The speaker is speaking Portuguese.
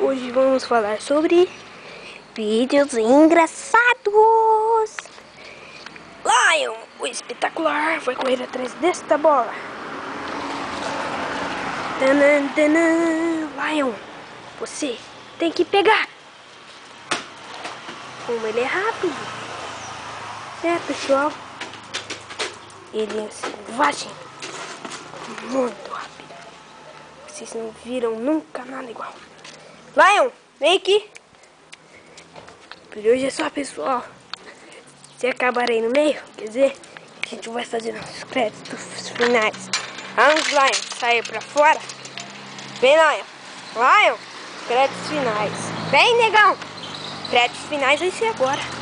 Hoje vamos falar sobre vídeos engraçados. Lion, o espetacular, vai correr atrás desta bola. Tanan, tanan. Lion, você tem que pegar. Como ele é rápido. Pessoal, ele é selvagem, muito rápido. Vocês não viram nunca nada igual. Lion, vem aqui. Por hoje é só, pessoal. Se acabar aí no meio, quer dizer, a gente vai fazer nossos créditos finais. Vamos, Lion, sair pra fora. Vem, Lion. Lion, créditos finais. Vem, negão. Créditos finais vai ser agora.